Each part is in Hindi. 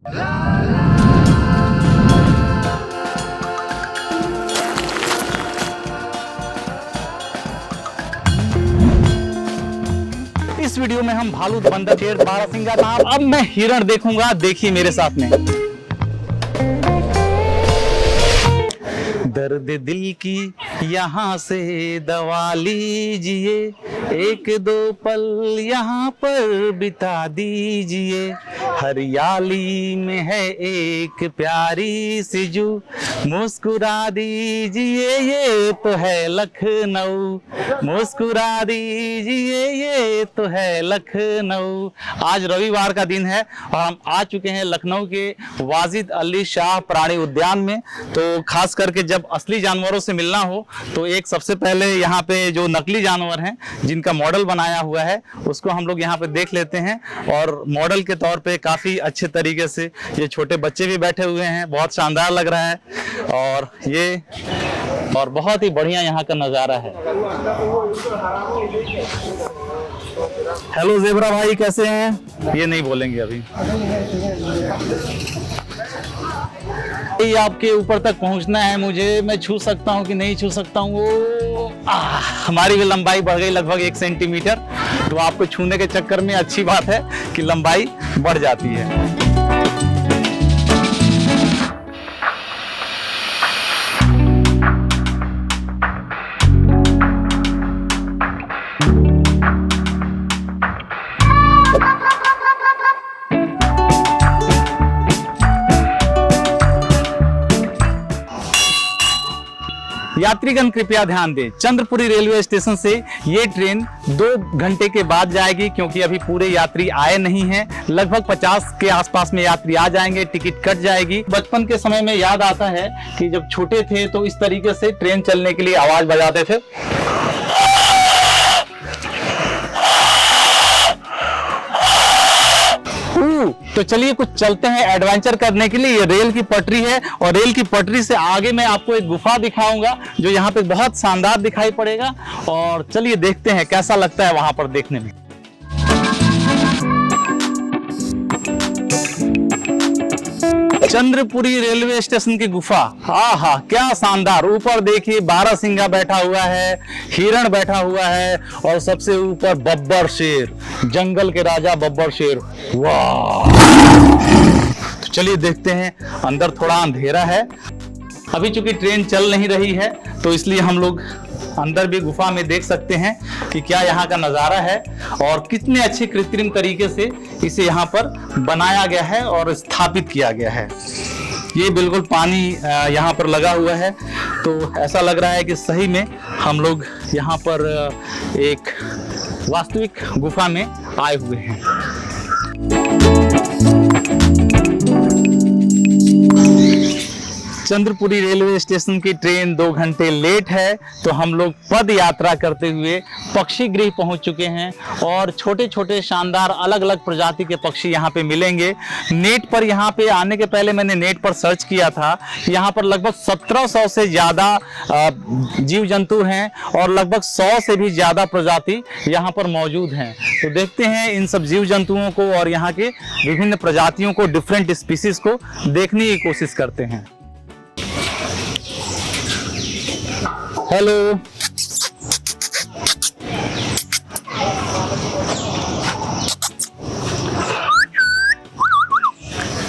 इस वीडियो में हम भालू, बंदर, शेर, बारहसिंगा, सांप, अब मैं हिरण देखूंगा। देखिए मेरे साथ में। दर्द दिल की यहाँ से दवा लीजिए, एक दो पल यहाँ पर बिता दीजिए। हरियाली में है एक प्यारी सी जू, मुस्कुरा दीजिए ये तो है लखनऊ, मुस्कुरा दीजिए ये तो है लखनऊ। आज रविवार का दिन है और हम आ चुके हैं लखनऊ के वाजिद अली शाह प्राणी उद्यान में। तो खास करके जब असली जानवरों से मिलना हो तो एक सबसे पहले यहाँ पे जो नकली जानवर हैं जिनका मॉडल बनाया हुआ है उसको हम लोग यहाँ पे देख लेते हैं। और मॉडल के तौर पे काफ़ी अच्छे तरीके से ये छोटे बच्चे भी बैठे हुए हैं, बहुत शानदार लग रहा है। और बहुत ही बढ़िया यहाँ का नज़ारा है। हेलो ज़ेबरा भाई, कैसे हैं? ये नहीं बोलेंगे अभी। ये आपके ऊपर तक पहुंचना है मुझे, मैं छू सकता हूं कि नहीं छू सकता हूं? वो हमारी भी लंबाई बढ़ गई लगभग 1 सेंटीमीटर। तो आपको छूने के चक्कर में अच्छी बात है कि लंबाई बढ़ जाती है। यात्रीगण कृपया ध्यान दें, चंद्रपुरी रेलवे स्टेशन से ये ट्रेन 2 घंटे के बाद जाएगी, क्योंकि अभी पूरे यात्री आए नहीं हैं। लगभग 50 के आसपास में यात्री आ जाएंगे, टिकट कट जाएगी। बचपन के समय में याद आता है कि जब छोटे थे तो इस तरीके से ट्रेन चलने के लिए आवाज बजाते थे। तो चलिए कुछ चलते हैं एडवेंचर करने के लिए। ये रेल की पटरी है और रेल की पटरी से आगे मैं आपको एक गुफा दिखाऊंगा जो यहाँ पे बहुत शानदार दिखाई पड़ेगा। और चलिए देखते हैं कैसा लगता है वहां पर देखने में। चंद्रपुरी रेलवे स्टेशन की गुफा, आहा क्या शानदार। ऊपर देखिए बारहसिंगा बैठा हुआ है, हिरण बैठा हुआ है और सबसे ऊपर बब्बर शेर, जंगल के राजा बब्बर शेर। वाह! तो चलिए देखते हैं। अंदर थोड़ा अंधेरा है, अभी चूंकि ट्रेन चल नहीं रही है तो इसलिए हम लोग अंदर भी गुफा में देख सकते हैं कि क्या यहाँ का नज़ारा है और कितने अच्छे कृत्रिम तरीके से इसे यहाँ पर बनाया गया है और स्थापित किया गया है। ये बिल्कुल पानी यहाँ पर लगा हुआ है, तो ऐसा लग रहा है कि सही में हम लोग यहाँ पर एक वास्तविक गुफा में आए हुए हैं। चंद्रपुरी रेलवे स्टेशन की ट्रेन 2 घंटे लेट है, तो हम लोग पद यात्रा करते हुए पक्षी गृह पहुंच चुके हैं और छोटे छोटे शानदार अलग अलग प्रजाति के पक्षी यहाँ पे मिलेंगे। नेट पर यहाँ पे आने के पहले मैंने नेट पर सर्च किया था, यहाँ पर लगभग 1700 से ज़्यादा जीव जंतु हैं और लगभग 100 से भी ज़्यादा प्रजाति यहाँ पर मौजूद हैं। तो देखते हैं इन सब जीव जंतुओं को और यहाँ के विभिन्न प्रजातियों को, डिफरेंट स्पीसीज को देखने की कोशिश करते हैं। हेलो,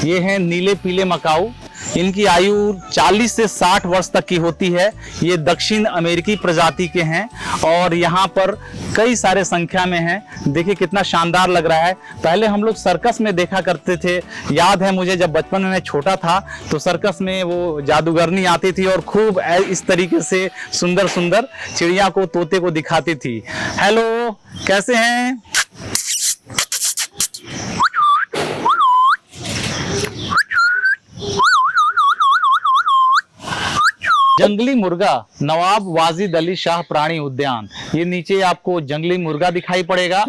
ये हैं नीले पीले मकाऊ। इनकी आयु 40 से 60 वर्ष तक की होती है। ये दक्षिण अमेरिकी प्रजाति के हैं और यहाँ पर कई सारे संख्या में हैं। देखिए कितना शानदार लग रहा है। पहले हम लोग सर्कस में देखा करते थे, याद है मुझे जब बचपन में मैं छोटा था तो सर्कस में वो जादूगरनी आती थी और खूब इस तरीके से सुंदर सुंदर चिड़िया को, तोते को दिखाती थी। हेलो, कैसे हैं? जंगली मुर्गा, नवाब वाजिद अली शाह प्राणी उद्यान। ये नीचे आपको जंगली मुर्गा दिखाई पड़ेगा।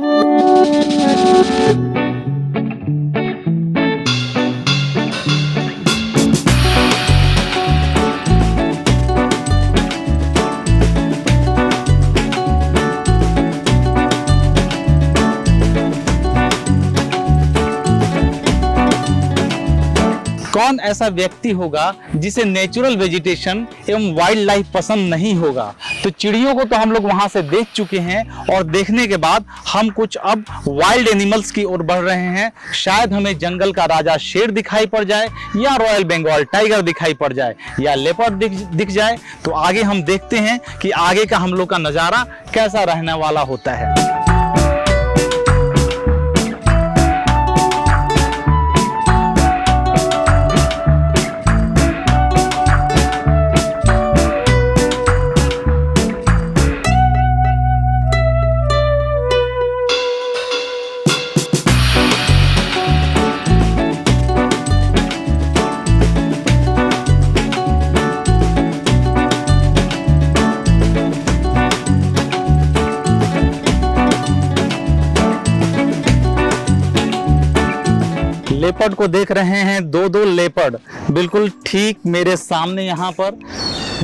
कौन ऐसा व्यक्ति होगा जिसे नेचुरल वेजिटेशन एवं वाइल्ड लाइफ पसंद नहीं होगा। तो चिड़ियों को तो हम लोग वहां से देख चुके हैं और देखने के बाद हम कुछ अब वाइल्ड एनिमल्स की ओर बढ़ रहे हैं। शायद हमें जंगल का राजा शेर दिखाई पड़ जाए या रॉयल बंगाल टाइगर दिखाई पड़ जाए या लेपर्ड दिख जाए। तो आगे हम देखते हैं कि आगे का हम लोग का नजारा कैसा रहने वाला होता है। लेपर्ड को देख रहे हैं, दो लेपर्ड बिल्कुल ठीक मेरे सामने यहाँ पर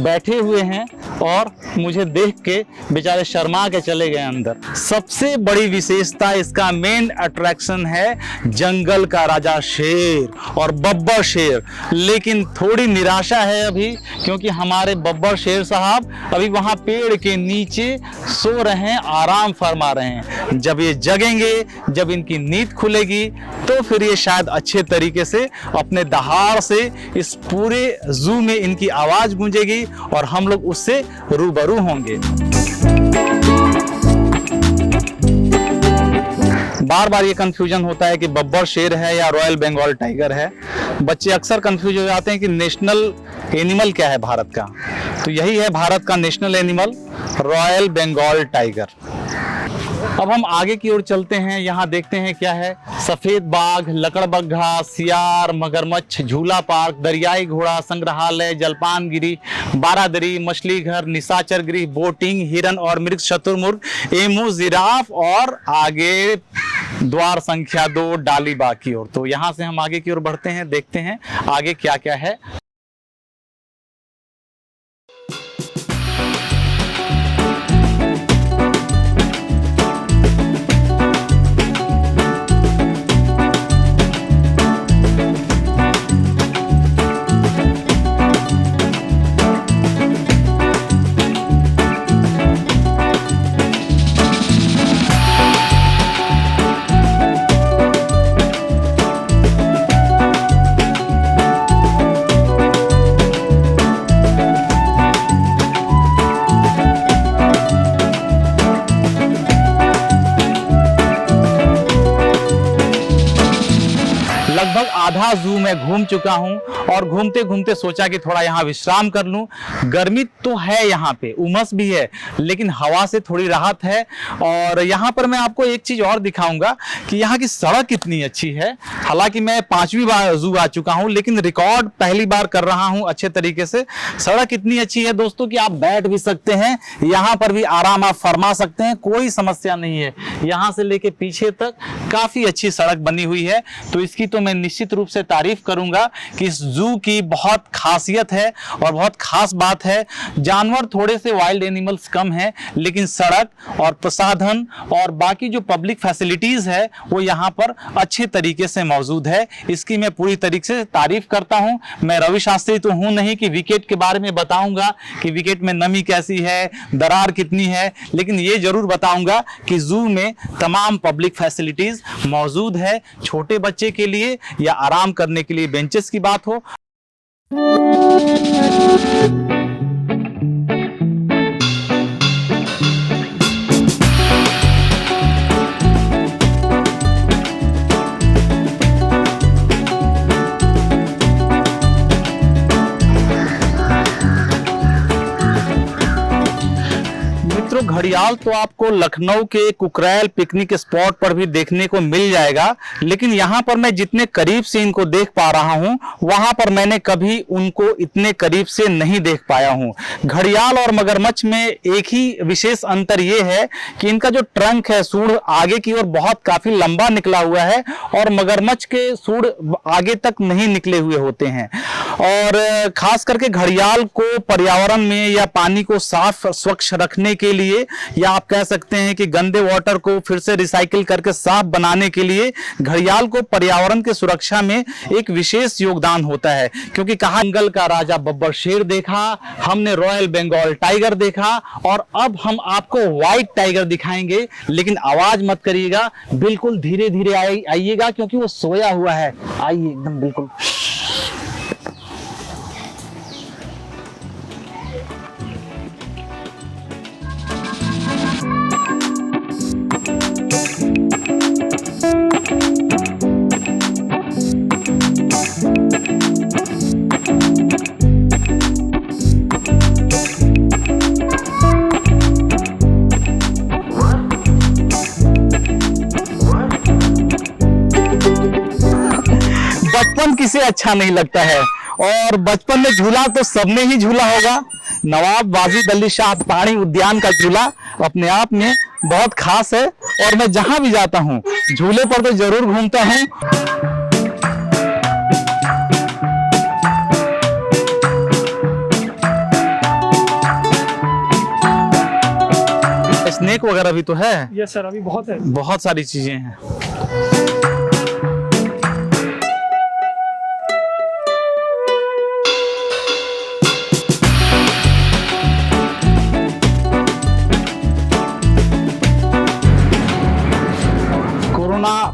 बैठे हुए हैं और मुझे देख के बेचारे शर्मा के चले गए अंदर। सबसे बड़ी विशेषता इसका मेन अट्रैक्शन है जंगल का राजा शेर और बब्बर शेर। लेकिन थोड़ी निराशा है अभी, क्योंकि हमारे बब्बर शेर साहब अभी वहां पेड़ के नीचे सो रहे हैं, आराम फरमा रहे हैं। जब ये जगेंगे, जब इनकी नींद खुलेगी, तो फिर ये शायद अच्छे तरीके से अपने दहाड़ से इस पूरे जू में इनकी आवाज गूंजेगी और हम लोग उससे रूबरू होंगे। बार बार ये कंफ्यूजन होता है कि बब्बर शेर है या रॉयल बंगाल टाइगर है। बच्चे अक्सर कंफ्यूज हो जाते हैं कि नेशनल एनिमल क्या है भारत का। तो यही है भारत का national animal, royal Bengal tiger. अब हम आगे की ओर चलते हैं। यहाँ देखते हैं क्या है। सफेद बाघ, लकड़बग्घा, सियार, मगरमच्छ, झूला पार्क, दरियाई घोड़ा, संग्रहालय, जलपान गिरी, बारादरी, मछली घर, निशाचर गृह, बोटिंग, हिरन और मृग, शतुरमुर्ग, एमू, जिराफ और आगे द्वार संख्या 2 डाली बाग की ओर। तो यहाँ से हम आगे की ओर बढ़ते हैं, देखते हैं आगे क्या क्या है। लगभग आधा जू में घूम चुका हूं और घूमते घूमते सोचा कि थोड़ा यहाँ विश्राम कर लूं। गर्मी तो है, यहाँ पे उमस भी है, लेकिन हवा से थोड़ी राहत है। और यहाँ पर मैं आपको एक चीज और दिखाऊंगा कि यहाँ की सड़क कितनी अच्छी है। हालांकि मैं 5वीं बार जू आ चुका हूँ, लेकिन रिकॉर्ड पहली बार कर रहा हूँ अच्छे तरीके से। सड़क इतनी अच्छी है दोस्तों कि आप बैठ भी सकते हैं, यहाँ पर भी आराम आप फरमा सकते हैं, कोई समस्या नहीं है। यहाँ से लेके पीछे तक काफी अच्छी सड़क बनी हुई है। तो इसकी तो मैं निश्चित रूप से तारीफ करूंगा कि इस जू की बहुत खासियत है और बहुत खास बात है। जानवर थोड़े से वाइल्ड एनिमल्स कम हैं, लेकिन सड़क और प्रसाधन और बाकी जो पब्लिक फैसिलिटीज है वो यहाँ पर अच्छे तरीके से मौजूद है। इसकी मैं पूरी तरीके से तारीफ करता हूँ। मैं रवि शास्त्री तो हूँ नहीं कि विकेट के बारे में बताऊंगा कि विकेट में नमी कैसी है, दरार कितनी है, लेकिन ये जरूर बताऊंगा कि जू में तमाम पब्लिक फैसिलिटीज मौजूद है। छोटे बच्चे के लिए या आराम करने के लिए बेंचेस की बात हो। घड़ियाल तो आपको लखनऊ के कुकरैल पिकनिक स्पॉट पर भी देखने को मिल जाएगा, लेकिन यहाँ पर मैं जितने करीब से इनको देख पा रहा हूँ वहां पर मैंने कभी उनको इतने करीब से नहीं देख पाया हूँ। घड़ियाल और मगरमच्छ में एक ही विशेष अंतर ये है कि इनका जो ट्रंक है, सूंड आगे की ओर बहुत काफी लंबा निकला हुआ है और मगरमच्छ के सूंड आगे तक नहीं निकले हुए होते हैं। और खास करके घड़ियाल को पर्यावरण में या पानी को साफ स्वच्छ रखने के लिए, या आप कह सकते हैं कि गंदे वाटर को फिर से रिसाइकिल करके साफ बनाने के लिए घड़ियाल को पर्यावरण की सुरक्षा में एक विशेष योगदान होता है। क्योंकि कहा, जंगल का राजा बब्बर शेर देखा, हमने रॉयल बंगाल टाइगर देखा, और अब हम आपको व्हाइट टाइगर दिखाएंगे। लेकिन आवाज मत करिएगा, बिल्कुल धीरे धीरे आइएगा क्योंकि वो सोया हुआ है। आइए एकदम बिल्कुल। बचपन किसे अच्छा नहीं लगता है, और बचपन में झूला तो सबने ही झूला होगा। नवाब वाजिद अली शाह प्राणी उद्यान का झूला अपने आप में बहुत खास है, और मैं जहां भी जाता हूं झूले पर तो जरूर घूमता हूं। स्नेक वगैरह भी तो है। यस सर, अभी बहुत है, बहुत सारी चीजें हैं।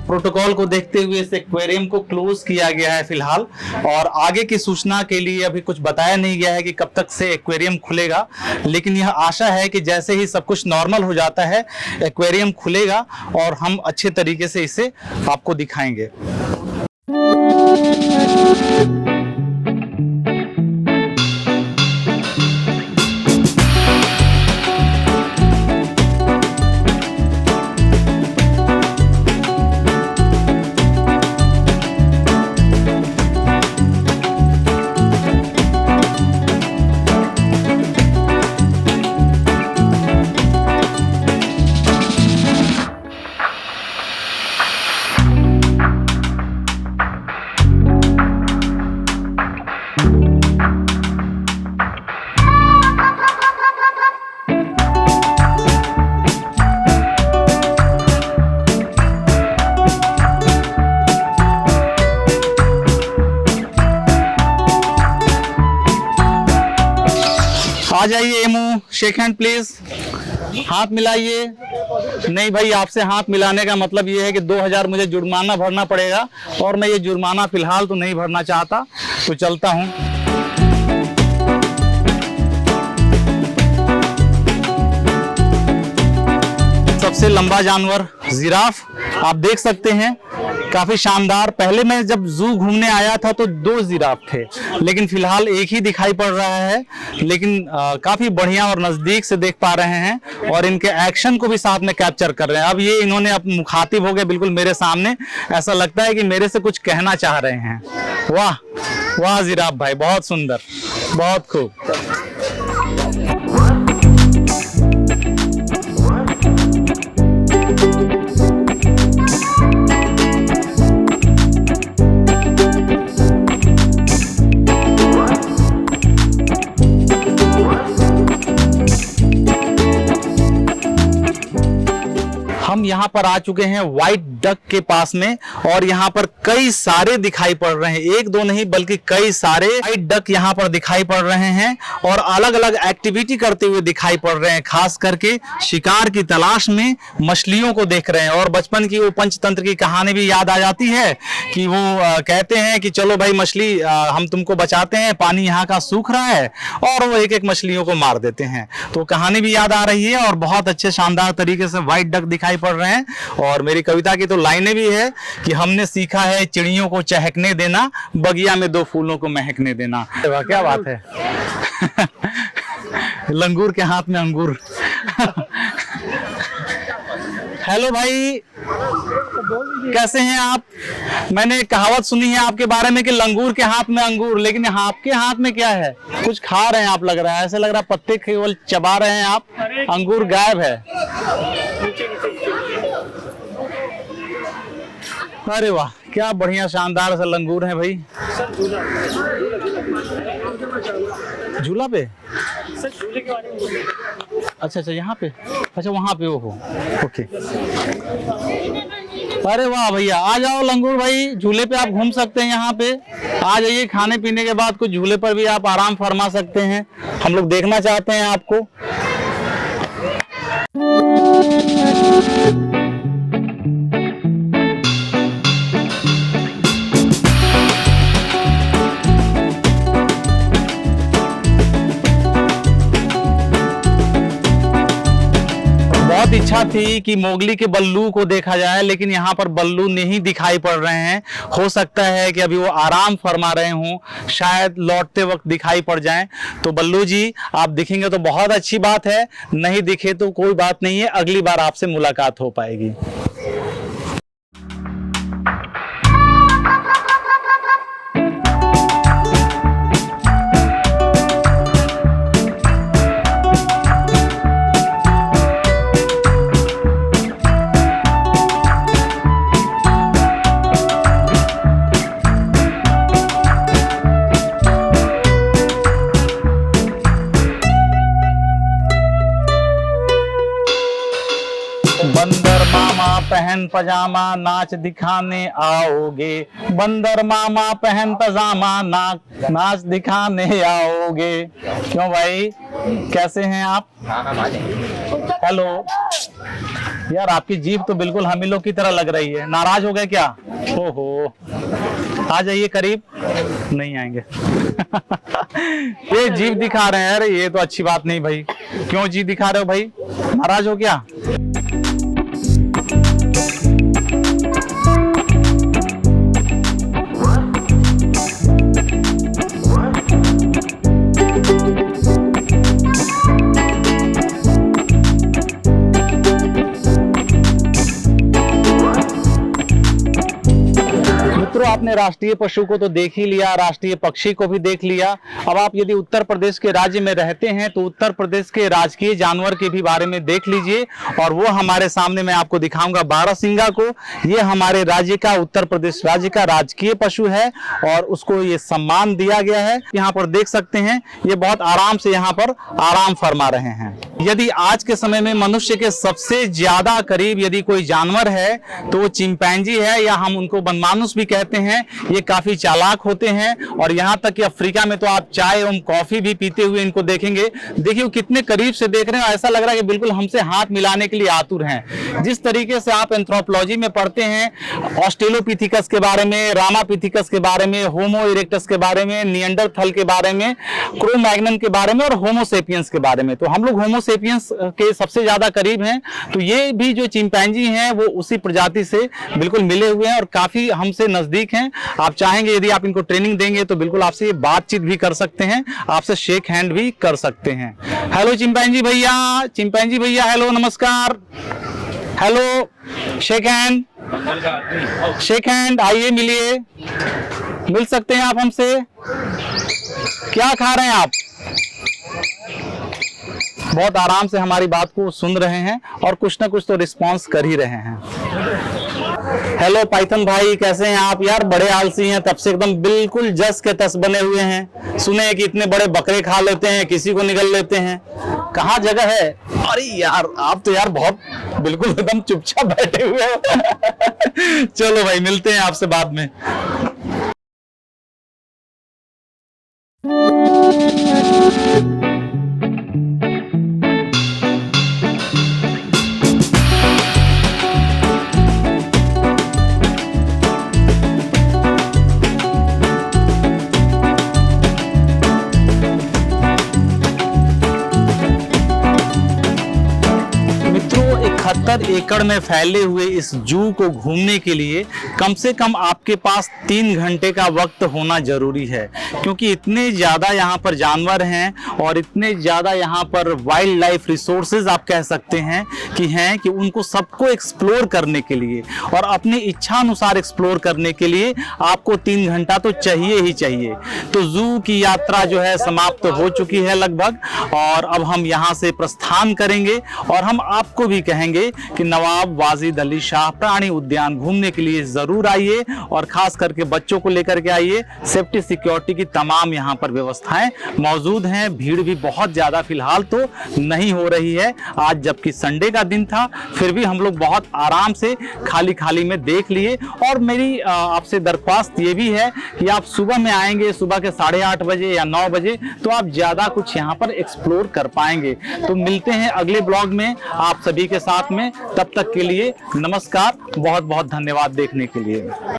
प्रोटोकॉल को देखते हुए इस एक्वेरियम को क्लोज किया गया है फिलहाल, और आगे की सूचना के लिए अभी कुछ बताया नहीं गया है कि कब तक से एक्वेरियम खुलेगा। लेकिन यह आशा है कि जैसे ही सब कुछ नॉर्मल हो जाता है एक्वेरियम खुलेगा और हम अच्छे तरीके से इसे आपको दिखाएंगे। आ जाइए एमू, शेक हैंड प्लीज, हाथ मिलाइए। नहीं भाई, आपसे हाथ मिलाने का मतलब ये है कि 2000 मुझे जुर्माना भरना पड़ेगा, और मैं ये जुर्माना फिलहाल तो नहीं भरना चाहता, तो चलता हूँ। सबसे लंबा जानवर जिराफ आप देख सकते हैं, काफी शानदार। पहले मैं जब जू घूमने आया था तो 2 जिराफ थे, लेकिन फिलहाल एक ही दिखाई पड़ रहा है। लेकिन काफी बढ़िया और नजदीक से देख पा रहे हैं, और इनके एक्शन को भी साथ में कैप्चर कर रहे हैं। अब ये इन्होंने मुखातिब हो गए बिल्कुल मेरे सामने, ऐसा लगता है कि मेरे से कुछ कहना चाह रहे हैं। वाह वाह जिराफ भाई, बहुत सुंदर, बहुत खूब। हम यहाँ पर आ चुके हैं व्हाइट डक के पास में, और यहाँ पर कई सारे दिखाई पड़ रहे हैं, एक दो नहीं बल्कि कई सारे व्हाइट डक यहाँ पर दिखाई पड़ रहे हैं, और अलग अलग एक्टिविटी करते हुए दिखाई पड़ रहे हैं। खास करके शिकार की तलाश में मछलियों को देख रहे हैं। और बचपन की वो पंचतंत्र की कहानी भी याद आ जाती है कि वो कहते हैं कि चलो भाई मछली, हम तुमको बचाते हैं, पानी यहाँ का सूख रहा है, और वो एक एक मछलियों को मार देते हैं। तो कहानी भी याद आ रही है, और बहुत अच्छे शानदार तरीके से व्हाइट डक दिखाई पड़ रहे हैं। और मेरी कविता की तो लाइनें भी है कि हमने सीखा है चिड़ियों को चहकने देना, बगिया में 2 फूलों को महकने देना। क्या बात है। लंगूर के हाथ में अंगूर। हेलो भाई, कैसे हैं आप? मैंने कहावत सुनी है आपके बारे में कि लंगूर के हाथ में अंगूर, लेकिन आपके हाथ में क्या है? कुछ खा रहे हैं आप, लग रहा है, ऐसे लग रहा है पत्ते केवल चबा रहे हैं आप, अंगूर गायब है। अरे वाह, क्या बढ़िया शानदार सा लंगूर है भाई। झूला पे अच्छा यहाँ पे, अच्छा वहाँ पे, वो ओके। अरे वाह भैया, आ जाओ लंगूर भाई, झूले पे आप घूम सकते हैं। यहाँ पे आ जाइए, खाने पीने के बाद कुछ झूले पर भी आप आराम फरमा सकते हैं। हम लोग देखना चाहते हैं आपको। बहुत इच्छा थी कि मोगली के बल्लू को देखा जाए, लेकिन यहाँ पर बल्लू नहीं दिखाई पड़ रहे हैं। हो सकता है कि अभी वो आराम फरमा रहे हों, शायद लौटते वक्त दिखाई पड़ जाएं। तो बल्लू जी आप दिखेंगे तो बहुत अच्छी बात है, नहीं दिखे तो कोई बात नहीं है, अगली बार आपसे मुलाकात हो पाएगी। बंदर मामा पहन पजामा नाच दिखाने आओगे, बंदर मामा पहन पजामा नाच दिखाने आओगे। क्यों भाई, कैसे हैं आप? हेलो यार, आपकी जीभ तो बिल्कुल हम ही लोग की तरह लग रही है। नाराज हो गए क्या? ओहो, आ जाइए करीब। नहीं आएंगे। ये जीभ दिखा रहे हैं, अरे ये तो अच्छी बात नहीं भाई। क्यों जीभ दिखा रहे हो भाई, नाराज हो क्या? आपने राष्ट्रीय पशु को तो देख ही लिया, राष्ट्रीय पक्षी को भी देख लिया। अब आप यदि उत्तर प्रदेश के राज्य में रहते हैं तो उत्तर प्रदेश के राजकीय जानवर के भी बारे में देख लीजिए। और वो हमारे सामने मैं आपको दिखाऊंगा बारहसिंगा को। ये हमारे राज्य का, उत्तर प्रदेश राज्य का राजकीय पशु है और उसको ये सम्मान दिया गया है। यहाँ पर देख सकते हैं, ये बहुत आराम से यहाँ पर आराम फरमा रहे हैं। यदि आज के समय में मनुष्य के सबसे ज्यादा करीब यदि कोई जानवर है तो वो चिंपैंजी है, या हम उनको बनमानुस भी कहते हैं। ये काफी चालाक होते हैं और यहाँ तक कि अफ्रीका में तो आप चाय एवं कॉफी भी पीते हुए इनको देखेंगे। देखिए वो कितने करीब से देख रहे हैं, ऐसा लग रहा है कि बिल्कुल हमसे हाथ मिलाने के लिए आतुर हैं। जिस तरीके से आप एंथ्रोपोलॉजी में पढ़ते हैं ऑस्ट्रेलोपिथिकस के बारे में, रामापिथिकस के बारे में, होमो इरेक्टस के बारे में, निएंडरथल के बारे में, क्रो-मैग्नन के बारे में और होमो सेपियंस के बारे में, तो हम लोग होमो सेपियंस के सबसे ज्यादा करीब हैं। तो ये भी जो चिंपैंजी हैं वो उसी प्रजाति से बिल्कुल मिले हुए हैं और काफी हमसे नजदीक हैं। आप चाहेंगे यदि आप इनको ट्रेनिंग देंगे तो बिल्कुल आपसे ये बातचीत भी कर सकते हैं, आपसे शेक हैंड भी कर सकते हैं। हेलो चिंपैंजी भैया, चिंपैंजी भैया हेलो, नमस्कार, hello, shake hand, shake hand, आइए मिलिए, मिल सकते हैं आप हमसे। क्या खा रहे हैं आप? बहुत आराम से हमारी बात को सुन रहे हैं और कुछ ना कुछ तो रिस्पांस कर ही रहे हैं। हेलो पाइथन भाई, कैसे हैं आप? यार बड़े आलसी हैं, तब से एकदम बिल्कुल जस के तस बने हुए हैं। सुने हैं कि इतने बड़े बकरे खा लेते हैं, किसी को निगल लेते हैं। कहाँ जगह है? अरे यार आप तो यार बहुत बिल्कुल एकदम चुपचाप बैठे हुए हो। चलो भाई मिलते हैं आपसे बाद में। एकड़ में फैले हुए इस जू को घूमने के लिए कम से कम आपके पास 3 घंटे का वक्त होना जरूरी है, क्योंकि इतने ज़्यादा यहाँ पर जानवर हैं और इतने ज़्यादा यहाँ पर वाइल्ड लाइफ रिसोर्सेज आप कह सकते हैं कि उनको सबको एक्सप्लोर करने के लिए और अपनी इच्छा अनुसार एक्सप्लोर करने के लिए आपको 3 घंटा तो चाहिए ही चाहिए। तो जू की यात्रा जो है समाप्त हो चुकी है लगभग, और अब हम यहाँ से प्रस्थान करेंगे और हम आपको भी कहेंगे कि नवाब वाजिद अली शाह प्राणी उद्यान घूमने के लिए जरूर आइए और खास करके बच्चों को लेकर के आइए। सेफ्टी सिक्योरिटी की तमाम यहाँ पर व्यवस्थाएं मौजूद हैं। भीड़ भी बहुत ज्यादा फिलहाल तो नहीं हो रही है, आज जबकि संडे का दिन था, फिर भी हम लोग बहुत आराम से खाली खाली में देख लिए। और मेरी आपसे दरख्वास्त ये भी है कि आप सुबह में आएंगे, सुबह के 8:30 बजे या 9 बजे, तो आप ज्यादा कुछ यहाँ पर एक्सप्लोर कर पाएंगे। तो मिलते हैं अगले ब्लॉग में आप सभी के साथ में, तब तक के लिए नमस्कार, बहुत बहुत धन्यवाद देखने के लिए।